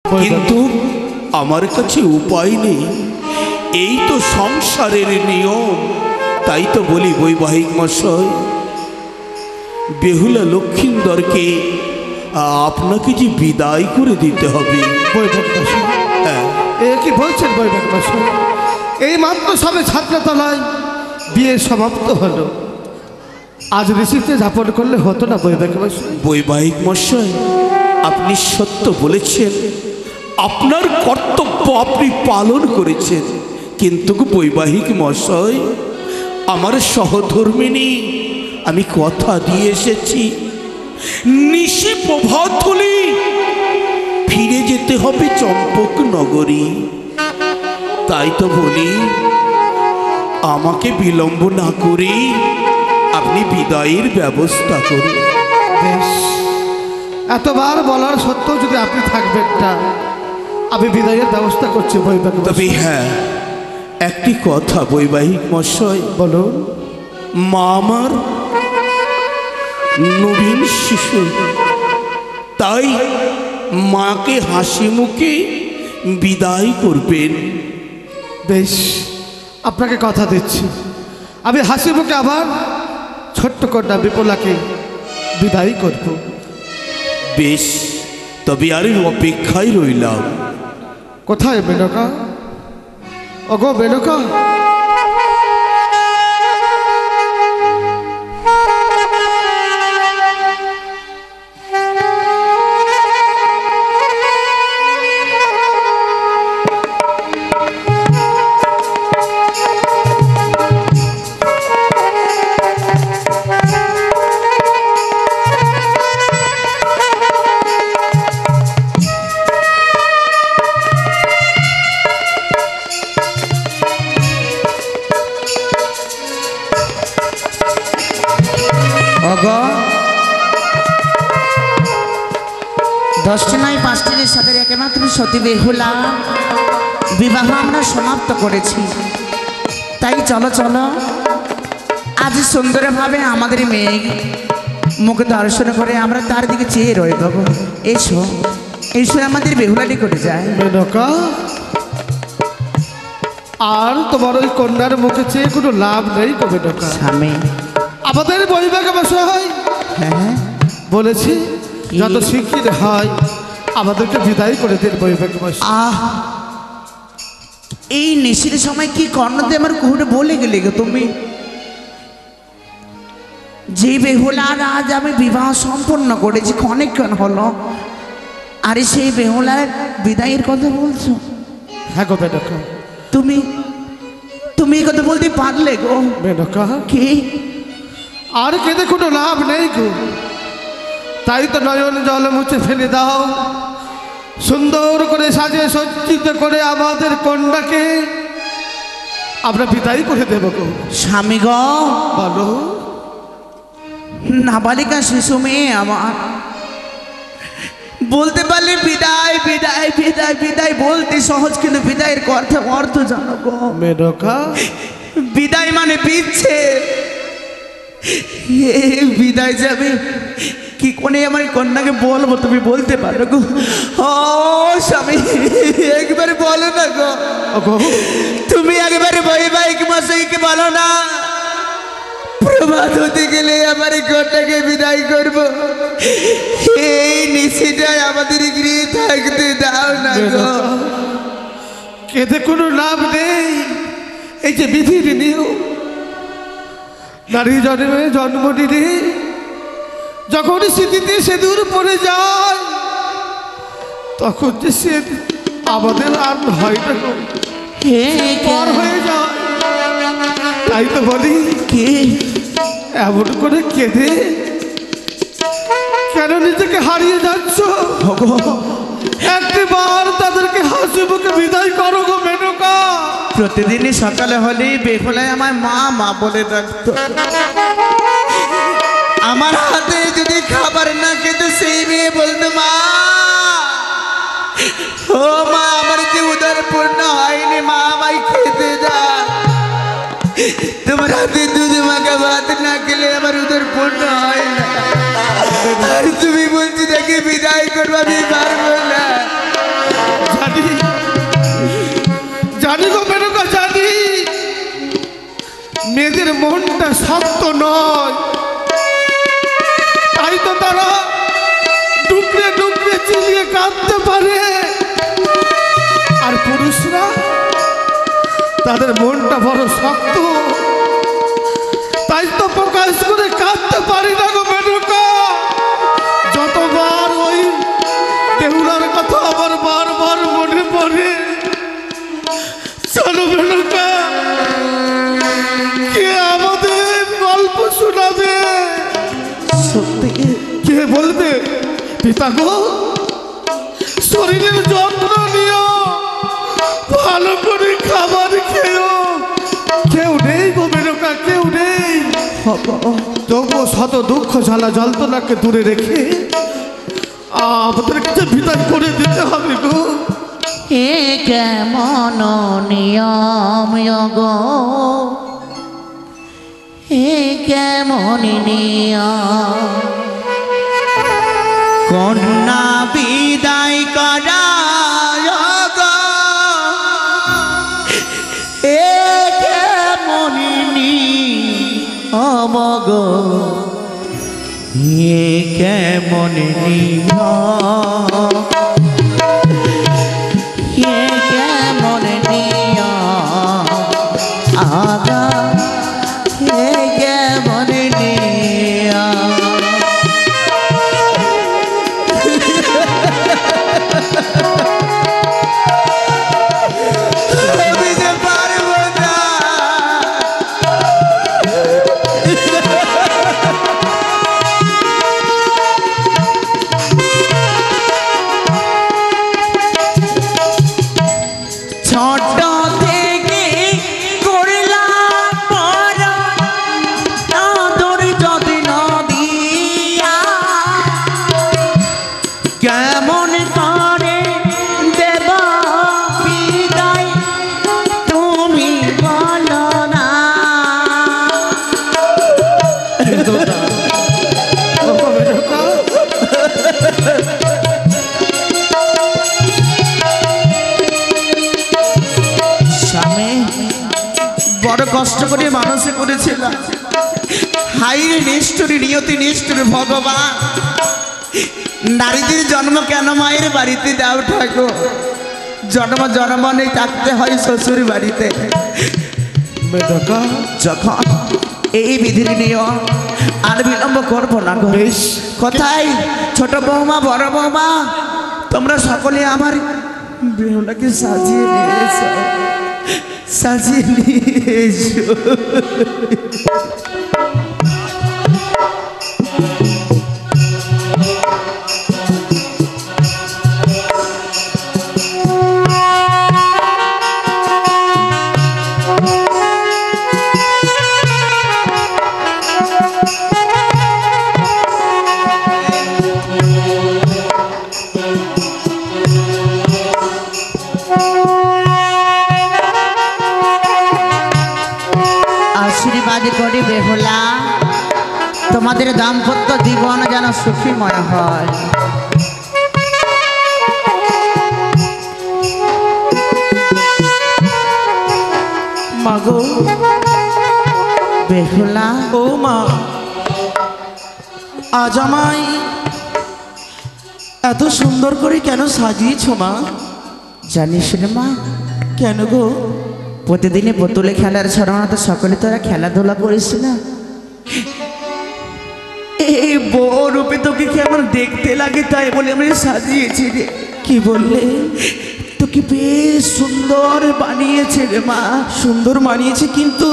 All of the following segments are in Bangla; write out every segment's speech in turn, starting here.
কিন্তু আমার কাছে উপায় নেই, এই তো সংসারের নিয়ম। তাই তো বলি বৈবাহিক মশাই, বেহুলা লক্ষিন্দরকে আপনাকে যে বিদায় করে দিতে হবে। হ্যাঁ, এ কি বলছেন বৈবাহিক মশাই? এই মাত্র সবে ছাত্রতলায় বিয়ে সমাপ্ত হলো, আজ ঋষিতে যাপন করলে হতো না বৈবাহিক মশাই? বৈবাহিক মশাই, আপনি সত্য বলেছেন, আপনার কর্তব্য আপনি পালন করেছেন। কিন্তু বৈবাহিক মশাই, আমার সহধর্মিণী, আমি কথা দিয়ে এসেছি, নিশি প্রভাত হলে ফিরে যেতে হবে চম্পক নগরী। তাই তো বলি, আমাকে বিলম্ব না করে আপনি বিদায়ের ব্যবস্থা করুন। বেশ, এতবার বলার সত্ত্বেও যদি আপনি থাকবেন না, আমি বিদায়ের ব্যবস্থা করছি বৈবাহিক। তবে হ্যাঁ, একটি কথা বৈবাহিক মশাই, বলুন। মা আমার নবীন শিশু, তাই মাকে হাসি মুখে বিদায় করবেন। বেশ, আপনাকে কথা দিচ্ছি, আমি হাসি মুখে আবার ছোট্ট কন্যা বিপুলাকে বিদায় করব। বেশ, তবে আর অপেক্ষায় রইলাম। কোথায় মেনকা? ওগো মেনকা, দশটি নয় পাঁচটির সাথে একমাত্র সতী বেহুলা বিবাহ আমরা সমাপ্ত করেছি। তাই চলো চলো, আজ সুন্দরভাবে আমাদের মেয়ে মুখে দর্শন করে আমরা তার দিকে চেয়ে রইব। এসো এসো, আমাদের বেহুলাটি করে যায়। মেনকা, আর তোমার ওই কন্যার মুখে চেয়ে কোনো লাভ নেই গো মেনকা। স্বামী, আমাদের বৈবাহিক মশাই হ্যাঁ বলেছি, যত শিক্ষিত হয় আমাদেরকে বিদায় করে দিন বৈবাহিক মশাই। এই নিশির সময় কি কর্ণতে আমার কুহুরে বলে গেলে গো তুমি? যে বেহুলার আজ আমি বিবাহ সম্পন্ন করেছি, অনেকক্ষণ হলো, আরে সেই বেহুলার বিদায়ের কথা বলছো? হ্যাঁ গো মেনকা। তুমি তুমি এই কথা বলতে পারলে গো? মেনকা, কি আর কেঁদে কোনো লাভ নেই গো, তাই তো নয়ন জল মুছে ফেলে দাও। সুন্দর করে সাজিয়ে সজ্জিত করে আমাদের কন্যাকে আমরা বিদায় করে দেব গো। স্বামী গ, বলো। নাবালিকা শিশু মেয়ে আমার, বলতে পারলে বিদায় বিদায় বিদায় বিদায় বলতে সহজ, কিন্তু বিদায়ের অর্থ জানো গো? মেনকা, বিদায় মানে বিচ্ছেদ। বিদায় যাবে কি কোনে আমার কন্যাকে বলবো, তুমি বলতে পারো গো? ও স্বামী, একবারে বলো না গো, তুমি একবারে বৈবাহিক মশাইকে বলো না, প্রভাত হতে গেলে আমার কন্যাকে বিদায় করব, এই নিশিটাই আমাদের গৃহে থাকতে দাও না গো। কেঁদে কোনো লাভ নেই, এই যে বিধির নিয়ম। নারী জন্মে জন্ম নিলে যখন স্মৃতিতে সেদূর পড়ে যায়, তখন যে সে আমাদের আর হয় না গো, পর হয়ে যায়। তাই তো বলি, কি এমন করে কেঁদে কেন নিজেকে হারিয়ে যাচ্ছ? একটিবার তাদেরকে হাসি মুখে বিদায় করো গো মেনকা। প্রতিদিনই সকালে হলেই বেহুলায় আমার মা মা বলে ডাকতো। আমার হাতে যদি খাবার না খেতে সেই মেয়ে বলতো মা, ও মা, আমার যে উদর পূর্ণ হয়নি, মা আমায় খেতে দা। তোমার হাতে দুধ মাখা ভাত না খেলে আমার উদর পূর্ণ হয় না। আর তুমি বলছি তাকে বিদায় করবো, আমি পারবো না। জানি গো মেনকা, জানি মেয়েদের মনটা শক্ত নয়, তাই তো তারা ডুকরে ডুকরে চিলিয়ে কাঁদতে পারে। আর পুরুষরা তাদের মনটা বড় শক্ত, তাই তো প্রকাশ করে কাঁদতে পারি না গো মেনকা। যতবার ওই দেউলার কথা আমার বারবার মনে পড়ে। চলো মেনকা, কে আমাদের গল্প শোনাবে? সত্যি কে বলবে? পিতা গো, শরীরের যত্ন নিও, ভালো করে খাবার খেও। কেউ নেই গো মেনকা, কেউ নেই। তবুও শত দুঃখ ঝালা যন্ত্রণাকে দূরে রেখে আমাদের কাছে বিদায় করে দিতে হবে গো। এ কেমন নিয়ম গো, এ কেমন নিয়ম, কন্যা বিদায় করা গো, এ কেমন নিয়ম গো, এ কেমন নিয়ম, এ কেমন নিয়ম আগা, এ কেমন নিয়ম। বুঝতে পারবো না। ছোট থেকে করলাম বড়, আদর যত্ন দিয়া, কেমন করে দেব বিদায় তুমি বলো না। স্বামী বড় কষ্ট করে মানুষ করেছিলাম, হাইরে নিষ্ঠুর নিয়তি নিষ্ঠুর ভগবান, নারীদের জন্ম কেন মায়ের বাড়িতে দাও ঠাকুর, জন্ম জন্ম নেই থাকতে হয় শ্বশুর বাড়িতে। মেনকা, যখন এই বিধির নিয়ম আর বিলম্ব করবো না গো। বেশ। কোথায় ছোট বৌমা বড় বৌমা, তোমরা সকলে আমার বেহুলাকে সাজিয়ে নিয়েছো, সাজিয়ে নিয়েছো। আশীর্বাদ করি বেহুলা, তোমাদের দাম্পত্য জীবন যেন সুখীময় হয়। মাগো, বেহুলা, ও মা, আজ আমায় এত সুন্দর করে কেন সাজিয়েছ মা? জানিস রে মা, কেন গো? প্রতিদিনে বোতলে খেলার ছড়ানো তো সকলে তোরা খেলাধুলা করিস না। এই বউ রূপে তোকে কেমন দেখতে লাগে তাই বলে আমি সাজিয়েছি রে। কি বললে? তোকে বেশ সুন্দর বানিয়েছে রে মা, সুন্দর বানিয়েছে, কিন্তু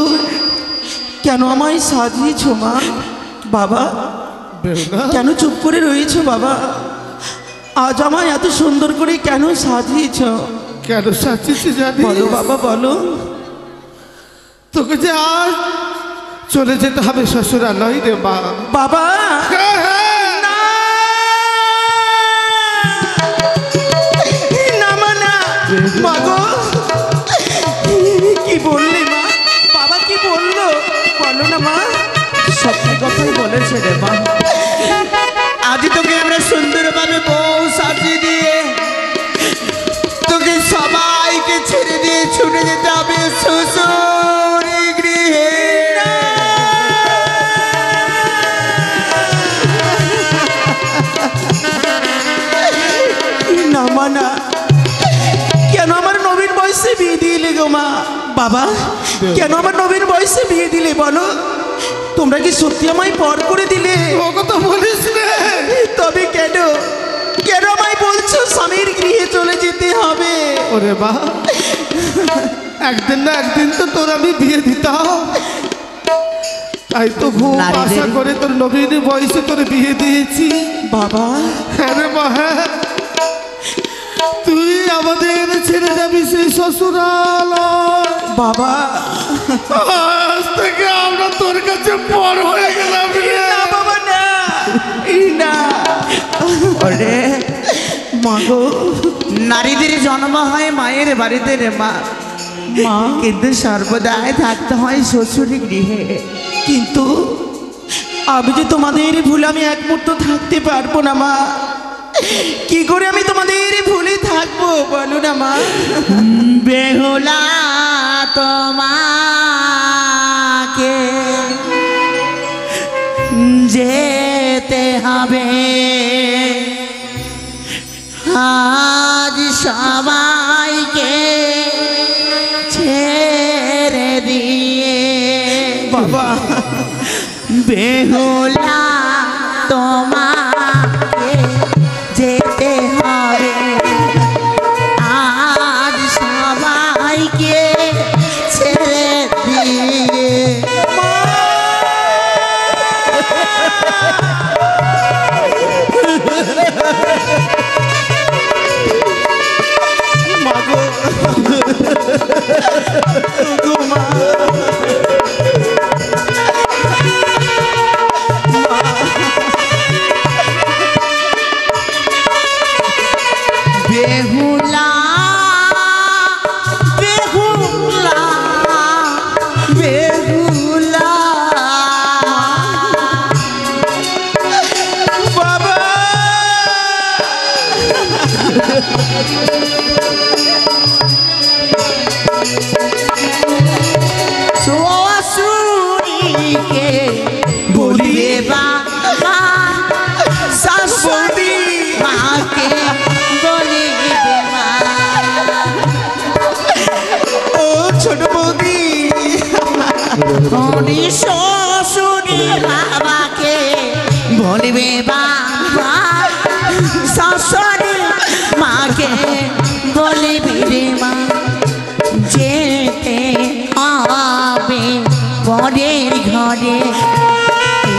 কেন আমায় সাজিয়েছ মা? বাবা, বেহুলা, কেন চুপ করে রয়েছো বাবা? আজ আমায় এত সুন্দর করে কেন সাজিয়েছ? কেন সাজিয়েছি জানি? বলো বাবা, বলো। তোকে যে আজ চলে যেতে হবে শ্বশুরালয় রে মা। বাবা, হ্যাঁ, হ্যাঁ। না মা, না। মা গো, কি বললি মা? বাবা কি বললো? বলো না মা। সত্যি কথাই বলেছে রে মা। আজ তোকে আমরা সুন্দরভাবে বউ সাজিয়ে দিয়ে তোকে সবাইকে ছেড়ে দিয়ে ছুটে যেতে বয়সে বিয়ে দিলে গো মা। বাবা কেন আমার নবীন বয়সে বিয়ে দিলে বলো? তোমরা কি সত্যি আমায় পর করে দিলে? ও কথা বলিস রে। তবে কেন কেন আমায় বলছো স্বামীর গৃহে চলে যেতে হবে? ওরে বা, একদিন না একদিন তো তোর আমি বিয়ে দিতাম, তাই তো খুব আশা করে তোর নবীন বয়সে তোর বিয়ে দিয়েছি। বাবা হ্যাঁ রে মা, হ্যাঁ। তুই আমাদের ছেড়ে যাবি সেই শ্বশুরালয়। বাবা আজ থেকে আমরা তোর কাছে পর হয়ে গেলাম রে। না বাবা না, এই না। ওরে মাগো, নারীদের জন্ম হয় মায়ের বাড়িতে রে মা, মা কিন্তু সর্বদাই থাকতে হয় শ্বশুর গৃহে। কিন্তু আমি যে তোমাদের ভুলে আমি এক মুহূর্ত থাকতে পারবো না মা। কি করে আমি তোমাদের ভুলে থাকবো বলো না মা? বেহুলা তোমাকে যেতে হবে আজ সবাইকে ছেড়ে দিয়ে। বাবা বেহুলা তোমাকে যেতে হবে আজ সবাইকে ছেড়ে দিয়ে। মাগো গো মা, বেহুলা বেহুলা বেহুলা বাবা শ্বশুরকে বলিবে বাবা, শাশুড়ি মাকে বলিবে মা। ও ছোট বৌদি, উনি শ্বশুরি বাবাকে বলিবে বাবা, শাশুড়ি মাকে বলিবে রে মা। যেতে হবে পরের ঘরে,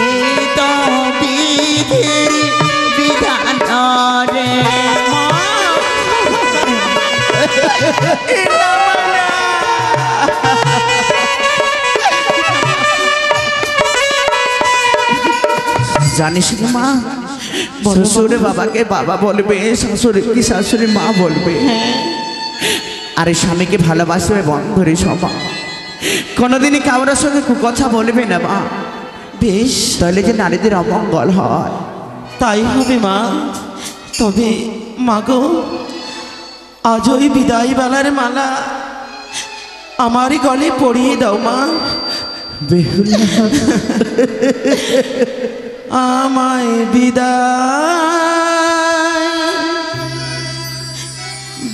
এ তো বিধির বিধান রে মা। জানিস না মা, শ্বশুর বাবাকে বাবা বলবে, শাশুড়ি কি শাশুড়ি মা বলবে। আরে স্বামীকে ভালোবাসবে বন্ধুরে সবা, কোনোদিনই কারোর সঙ্গে কুকথা বলবে না মা। বেশ তাহলে যে নারীদের অমঙ্গল হয়। তাই হবে মা। তবে মাগো, আজ ওই বিদায় বেলার মালা আমার গলে পরিয়ে দাও মা। বেহুলা আমায় বিদায়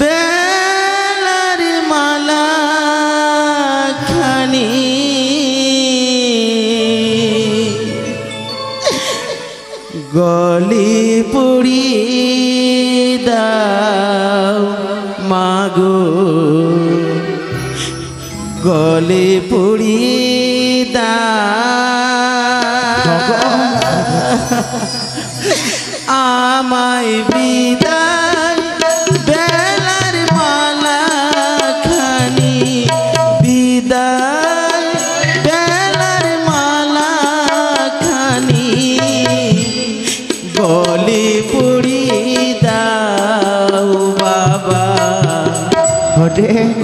বেলার মালা খানি গলে পড়িয়ে দাও মাগো, গলে পড়িয়ে দাও আমায় বিদায় বেলার মালা খানি, বিদায় বেলার মালা খানি গলে পড়িয়ে দাও বাবা,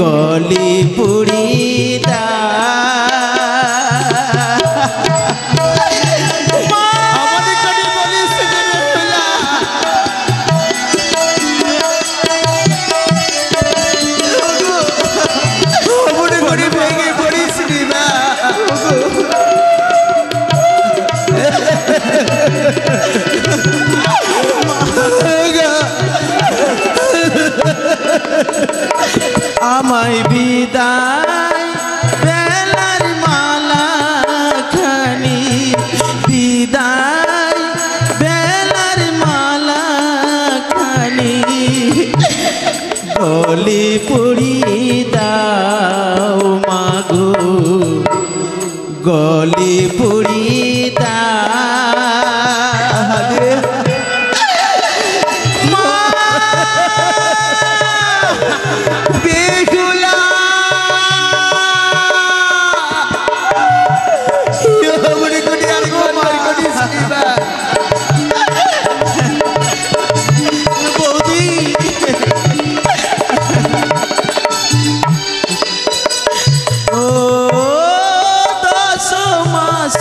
গলে পড়িয়ে দাও। আমায় বিদায় বেলার মালা খানি বিদায় বেলার মালা খানি গলে পড়িয়ে দাও মাগো গলে পড়িয়ে দাও মা বেহুলা বৌদি ও 10 মাস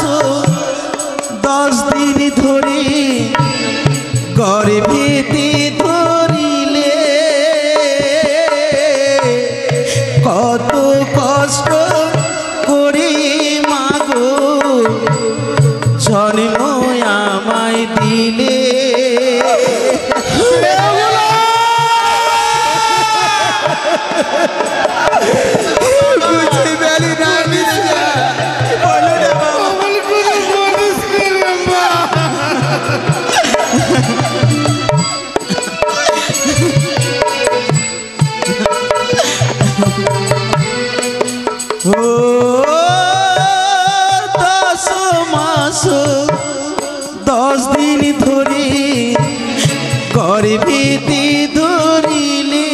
10 দিন ধরে গর্ভেতে ধরিলে কত কষ্ট করে মাগো জন্ম আমায় দিলে ও 10 মাস 10 দিন ধরে গর্ভেতে ধরিলে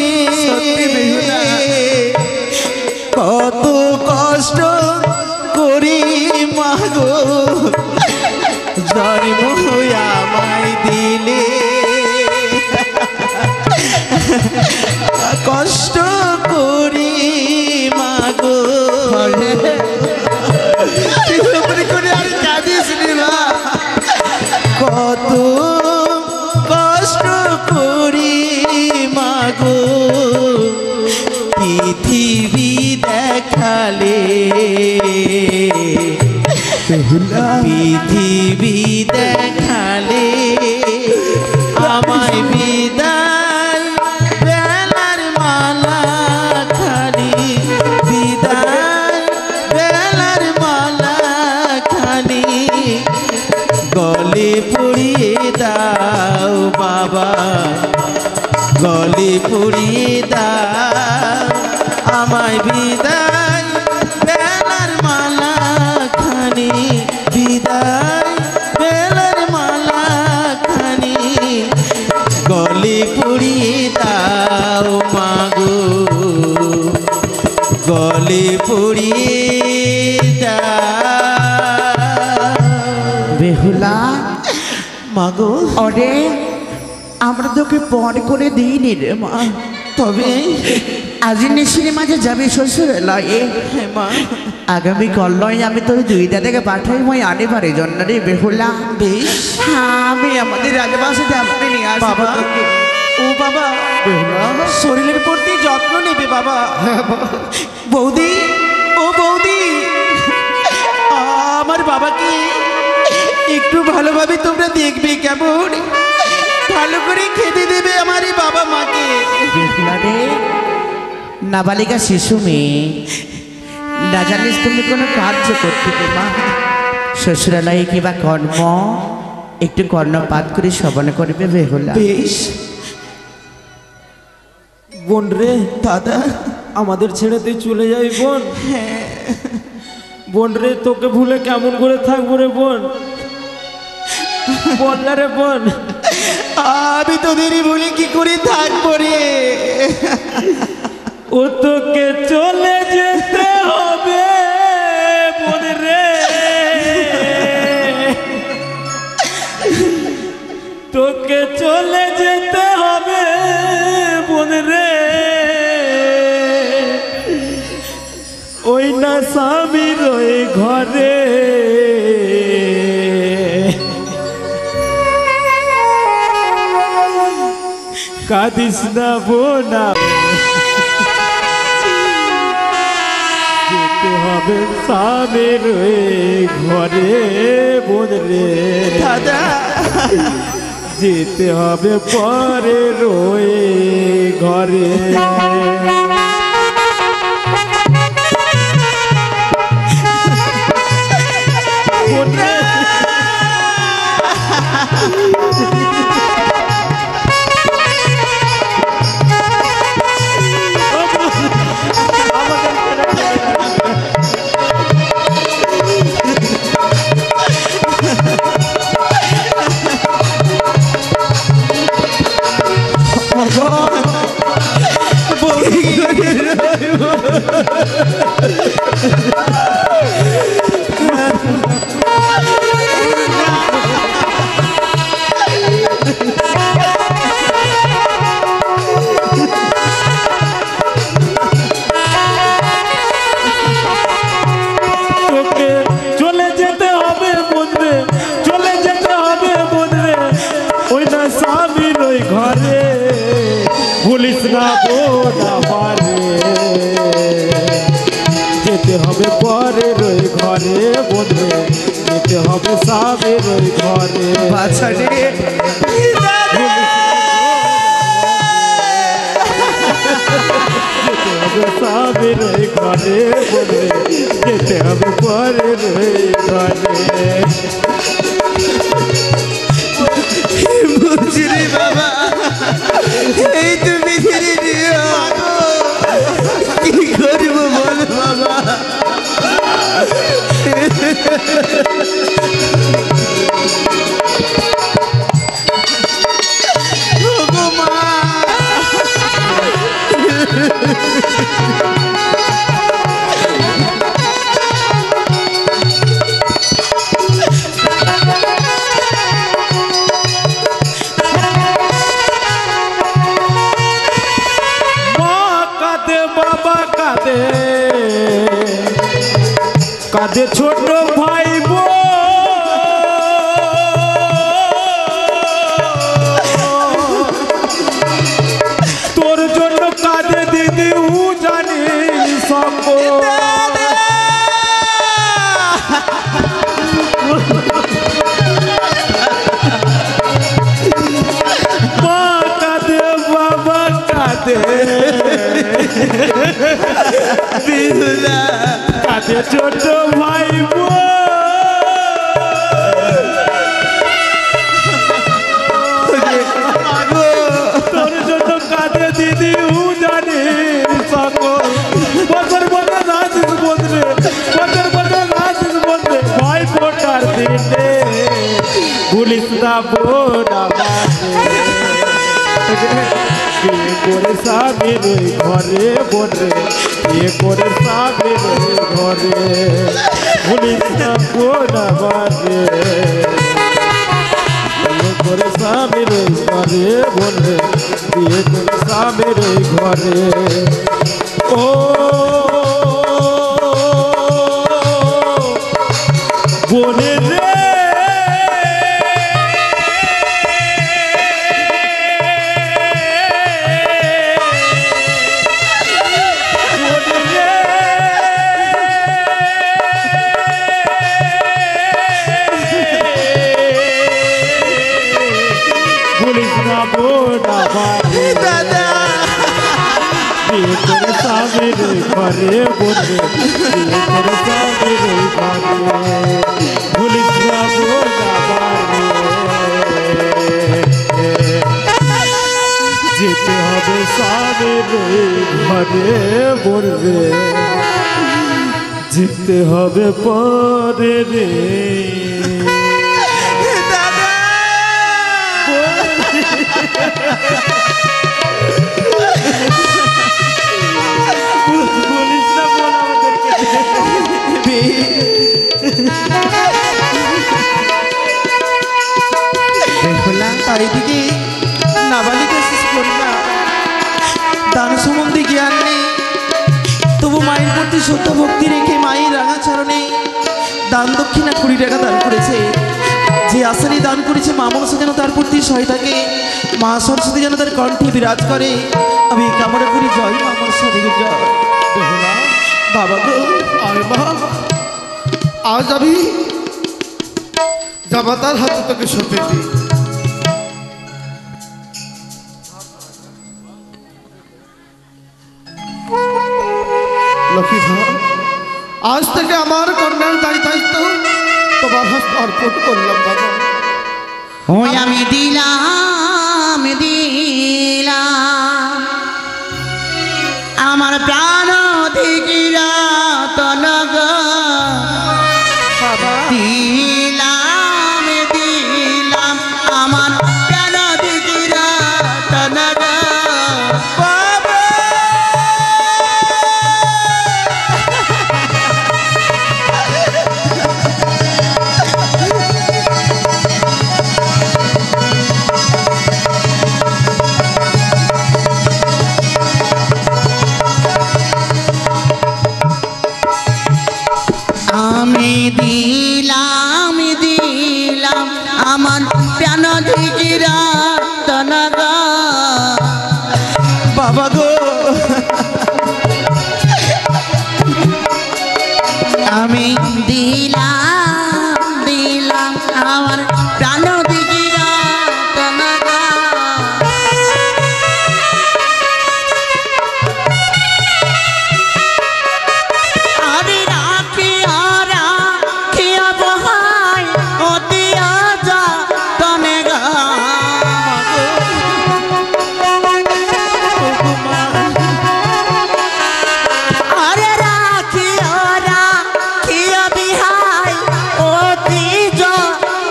কত কষ্ট করে মাগো জন্ম আমায় দিলে কষ্ট করি মাগো কত কষ্ট করি মাগো পৃথিবী দেখালে পৃথিবী দেখালে আমায় বিদায় বেলার মালা খানি বিদায় বেলার মালা খানি গলে পড়িয়ে দাও বাবা গলে পড়িয়ে দাও আমায় বিদায় বেলার মালা খানি বিদায় বেলার মালা খানি গলে পড়িয়ে দাও মাগো গলে পড়িয়ে দাও বেহুলা মাগো ওরে আমরা তোকে পর করে দিইনি রে মা, তবে আজ নিশির মাঝে যাবি শ্বশুরালয়ে। হ্যাঁ মা আগামী কল্লয় আমি তোর দুই দাদাকে পাঠাই মই আনিবারের জন্য রে বেহুলা। বেশ হ্যাঁ আমি আমাদের রাজবাসে যাবো নিয়ে আসবো বাবা তোকে। ও বাবা শরীরের প্রতি যত্ন নেবে বাবা। বৌদি ও বৌদি আমার বাবাকে একটু ভালোভাবে তোমরা দেখবে, কেমন ভালো করে খেতে দেবে আমার এই বাবা মাকে। বেহুলা রে নাবালিকা শিশু মেয়ে, না জানিস তুমি কোনো কার্য করতে মা শ্বশুরালয়ে কিবা কর্ম একটু কর্ণপাত করে শ্রবণ করবে বেহুলা। বেশ বোন রে দাদা আমাদের ছেড়ে তুই চলে যাবি বোন? বোন রে তোকে ভুলে কেমন করে থাকবো রে বোন? বল না রে বোন। আমি তোদেরই বলি কি করে থাকবো রে। ও তোকে চলে যেতে হবে বোন রে, তোকে চলে যেতে হবে বোন রে। ওই না স্বামীর ওই ঘরে কাঁদিস না বোনা, যেতে হবে স্বামীর ওই ঘরে বোন রে দাদা যেতে হবে পরে রয়ে ঘরে। তোকে চলে যেতে হবে বন্ধে, চলে যেতে হবে বন্ধে, ওই না স্বামীর ওই ঘরে, ভুলিস না বোন আমারে, যেতে হবে পরের ওই ঘরে বন্ধে, যেতে হবে স্বামীর ওই ঘরে। বাছা রে যেতে হবে স্বামীর ওই ঘরে বন্ধে, যেতে হবে পরের ওই ঘরে। বুঝছি রে বাবা, এই তুমি ফিরে নিও, কি করবো বল বাবা। ওগো মা, মা কাঁদে, বাবা কাঁদে, কাঁদে ছোট ভাই বোন, তোর জন্য কাঁদে দিদি উ জানি সব। মা কাঁদে, বাবা কাঁদে, বিহুলা কাঁদে ছোট ভাই বোন, তোর জন্য কাঁদে দিদি উ জানি সকল। বছর বছর নাচিস বদলে, বছর বছর নাচিস বদলে, ভাই ফোটার দিনে ভুলিস না বোন আমারে, বিয়ে করে স্বামীর ওই ঘরে বনে, বিয়ে করে স্বামীর ওই ঘরে, ভুলিস না বোন আমারে, বিয়ে করে স্বামীর ওই ঘরে বনে, বিয়ে করে স্বামীর ওই ঘরে। ও বনে রে, ভুলিস না বোন আমারে, দাদা বিয়ে করে স্বামীর ওই ঘরে বনে, বিয়ে করে স্বামীর ওই ঘরে, ভুলিস না বোন আমারে, যেতে হবে স্বামীর ওই ঘরে বলবে, যেতে হবে পরে রে। দাদা বলিস না বোন আমাদেরকে। বেহুলা তার এদিকে নাবালিকা শিশু কন্যা, দান সম্বন্ধে জ্ঞান নেই, তবু মায়ের প্রতি সত্য ভক্তি রেখে মায়ের রাঙা চরণে দান দক্ষিণা 20 টাকা দান করেছে। যে আশারই দান করেছে মা মনসা যেন তার প্রতি সহায় থাকে, মা সরস্বতী যেন তার কণ্ঠে বিরাজ করে। আমি কামনা করি জয় মা মনসা দেবীর জয়। বাবা গো, আরে মা, আজ আমি জামাতার হাতে তোকে সঁপে দিই। লক্ষ্মী ধর, আজ থেকে আমার কন্যার দায়িত্ব তোমার হস্তে অর্পণ করলাম বাবা। ওই আমি দিলাম দিলাম আমার প্রাণ দিগিরা তনগ, দিলাম দিলাম আমার প্রাণ দিগিরা তনগ, আমি দিলাম দিলাম আমার প্রাণ দিগিরা তনগা আরে রাখিয়া বহাই অতিয়া যা তনগা আরে রাখিয়া বিহাই অতি যা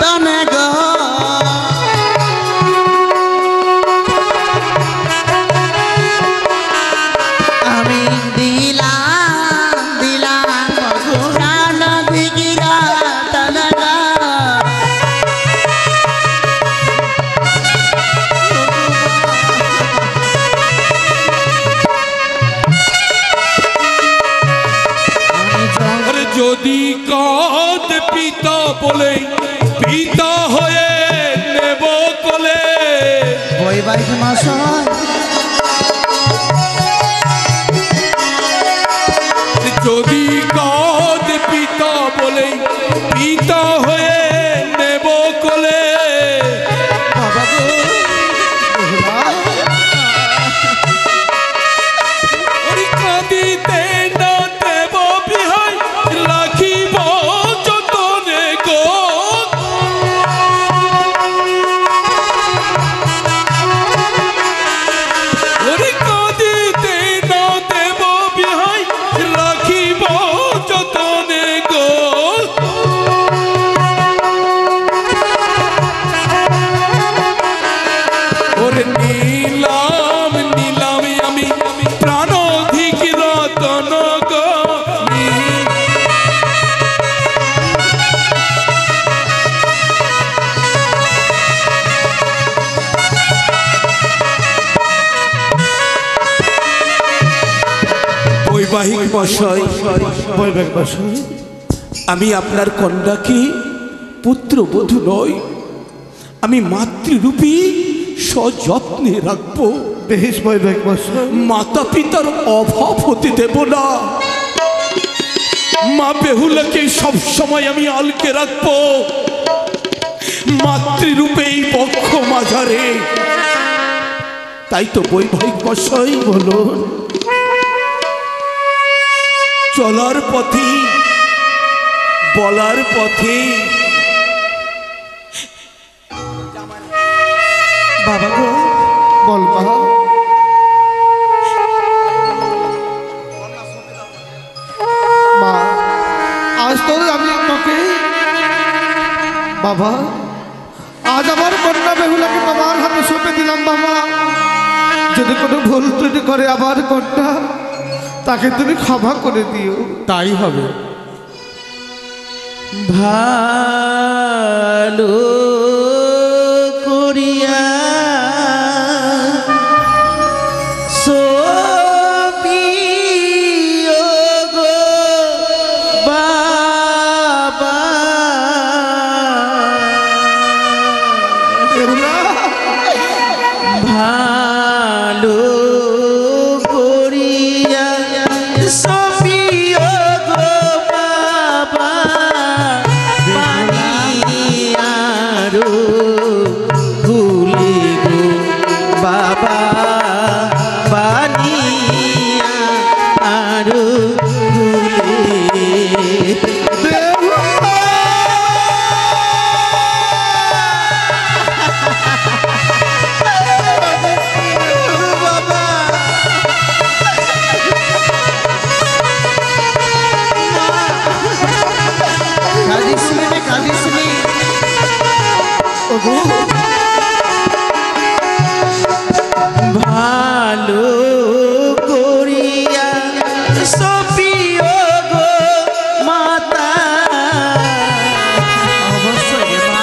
তনগা আমি দিলাম দিলাম প্রাণ দিগিরা তনগা আরে যদি কাঁদ পিতা বলে পিতা হয়ে নেব কোলে বৈবাহিক মশাই যদি কাঁদ পিতা বলে পিতা হয়ে নেব কোলে ওরে কাঁদিতে না দেব বিহাই রাখিব যতনে গো ওরে কাঁদিতে না দেব বিহাই রাখিব যতনে গো ওরে নীলাম নীলাম আমি প্রাণ অধিক রতন গো বৈবাহিক মশাই বৈবাহিক মশাই আমি আপনার কন্যাকে পুত্রবধূ নয় আমি মাতৃরূপী সযত্নে রাখবো বেশ বৈবাহিক মশাই মাতা পিতার অভাব হতে দেব না মা বেহুলাকে সব সময় আমি আলকে রাখবো মাতৃরূপে এই বক্ষ মাঝারে তাই তো বৈবাহিক মশাই বলুন চলার পথে বলার পথে বাবা গো বল মা মা আজ তো আমি তোকে বাবা আজ আমার কন্যা বেহুলাকে তোমার হাতে সঁপে দিলাম বাবা যদি কোনো ভুল ত্রুটি করে আবার কন্যা তাকে তুমি ক্ষমা করে দিও তাই হবে। ভালো করিয়া সপিও গো বাবা বেহুলা ভালো করিয়া সপিও গো বাবা বানিয়ারো ভুলে গো বাবা বানিয়া আরো ভুলে ভালো করিয়া সপিও গো মাতা অবশ্যই মা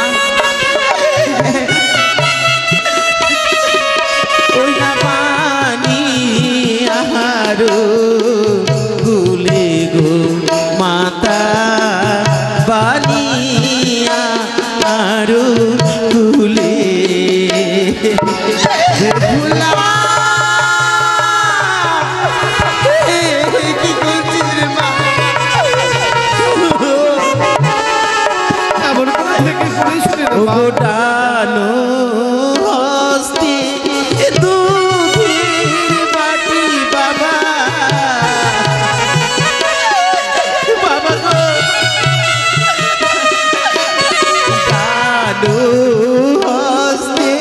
ওই না পানি আহারো ভুলে গো মাতা বানিয়া আরো ভুলে ভুলা গোটানো হস্তে দুধের বাটি বাবা বাবা গো গানো হস্তে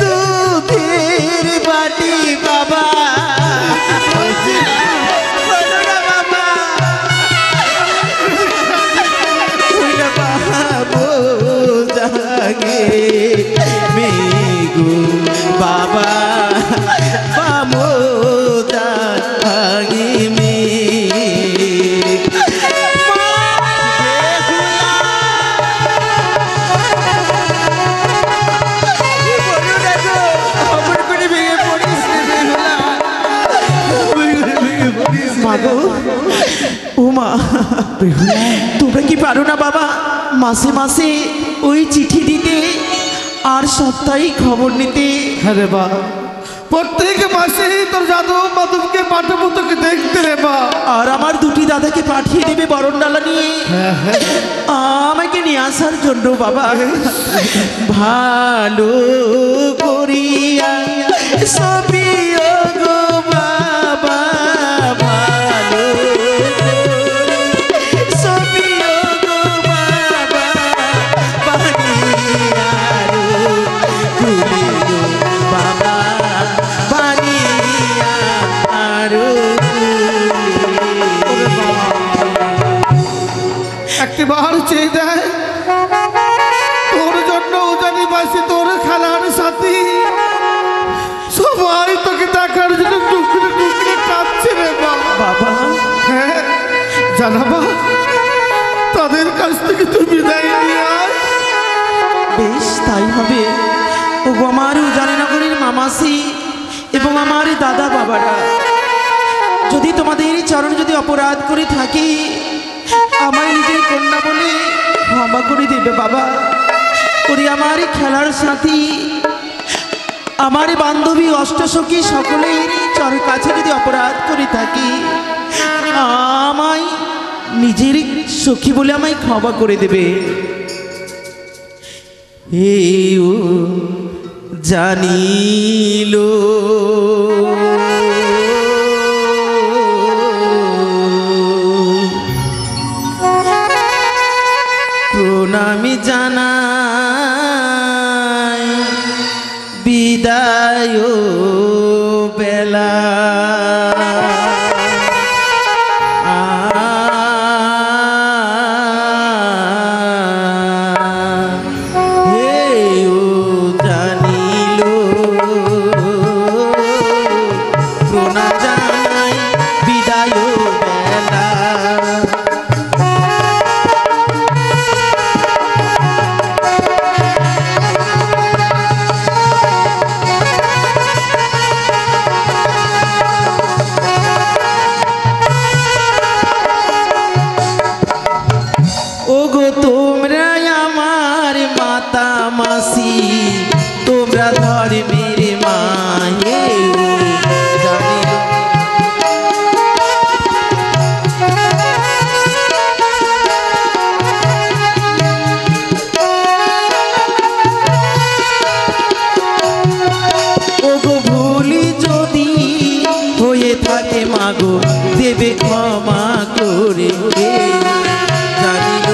দুধের বাটি বাবা বলো না বাবা ওইটা বাবু জাগে মেঘু বাবা বামো জাগে মেঘ মাগো ও মা তোমরা কি পারো না বাবা মাসে মাসে ওই চিঠি দিতে আর সপ্তাহে খবর নিতে? হ্যাঁ রে বা, প্রত্যেক মাসে তোর যাদব মাধবকে পাঠাবো তোকে দেখতে রে বা। আর আমার দুটি দাদাকে পাঠিয়ে দেবে বরণডালা নিয়ে আমাকে নিয়ে আসার জন্য বাবা। ভালো করিয়া সবই গো বাবা ভালো সবই গো বাবা বানিয়ারো খুলে গো বাবা বানিয়ারো একটিবার চেয়ে দেয় তোর জন্য উজানিবাসী তোর খেলার সাথী সবাই তোকে দেখার জন্য টুকরে টুকরে কাঁদছে রে বাবা। হ্যাঁ জানাবা তাদের কাছ থেকে তুই বিদায় নিয়ে আয়। বেশ তাই হবে। ও আমার উজানিনগরের মামাসি এবং আমার দাদা বাবারা, যদি তোমাদের চরণ যদি অপরাধ করে থাকি আমায় নিজের কন্যা বলে ক্ষমা করে দেবে বাবা। ওরে আমার খেলার সাথী আমার বান্ধবী অষ্টসখী সকলের চরণ কাছে যদি অপরাধ করে থাকি আমায় নিজের সখী বলে আমায় ক্ষমা করে দেবে। ও জানিল প্রণামী জানাই বিদায় বেলা তোমরা ধর্মের মায়ে ওগো ভুলি যদি হয়ে থাকে মাগো দেবে ক্ষমা করে জানিল।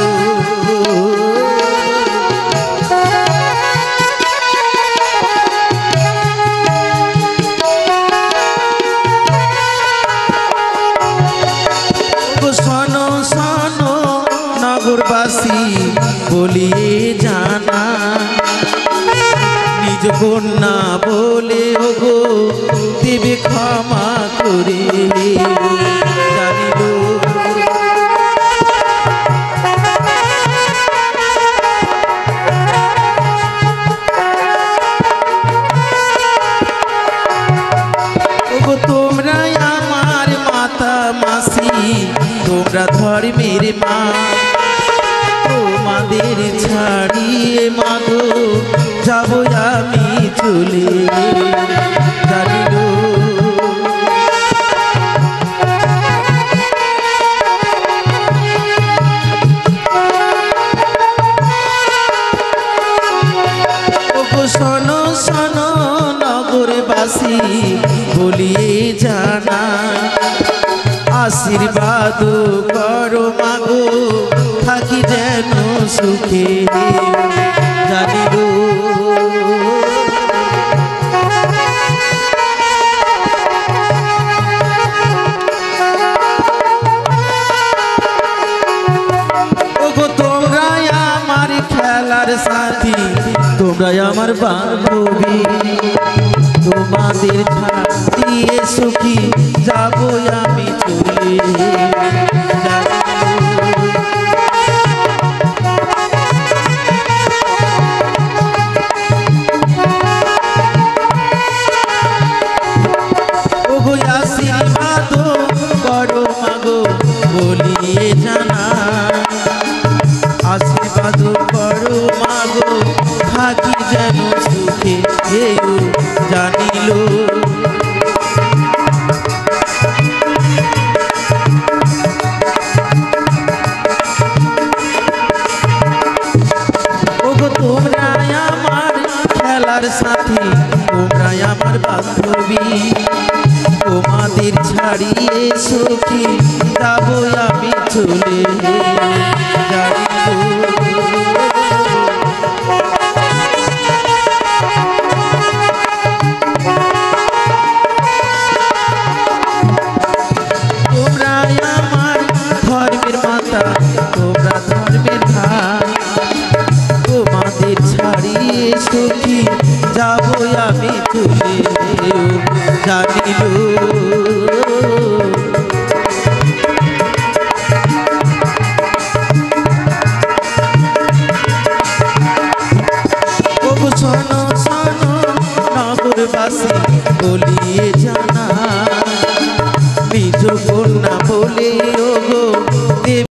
শোনো শোনো নগরবাসী বলিয়ে জানা নিজ কন্যা বলে ওগো দেবে ক্ষমা করে জানিল। ওগো তোমরা আমার মাতা মাসি তোমরা ধর্মের মা তোমাদের ছাড়িয়ে মাগো যাব আমি চলে জানিল। আশীর্বাদ করো মাগো থাকি যেন সুখে জানিব ওগো তোমরাই আমার খেলার সাথী তোমরাই আমার বান্ধবী তোমাদের দিয়ে সুখী যাবো আমি চলে ওগো আশীর্বাদ করো মাগো বলিয়ে জানা আশীর্বাদ করো মাগো থাকি যেন সুখে কেউ জানিল ওগো তোমরাই আমার খেলার সাথী তোমরাই আমার বান্ধবী তোমাদের ছাড়িয়ে সুখী যাবো আমি চলে তোমরাই আমার ধর্মের মাতা তোমরা ধর্মের ভাই তোমাদের ছাড়িয়ে সুখী যাবো আমি চলে জানিল ওগো শোনো শোনো নগরবাসী বলিয়ে জানা নিজ কন্যা বলে ওগো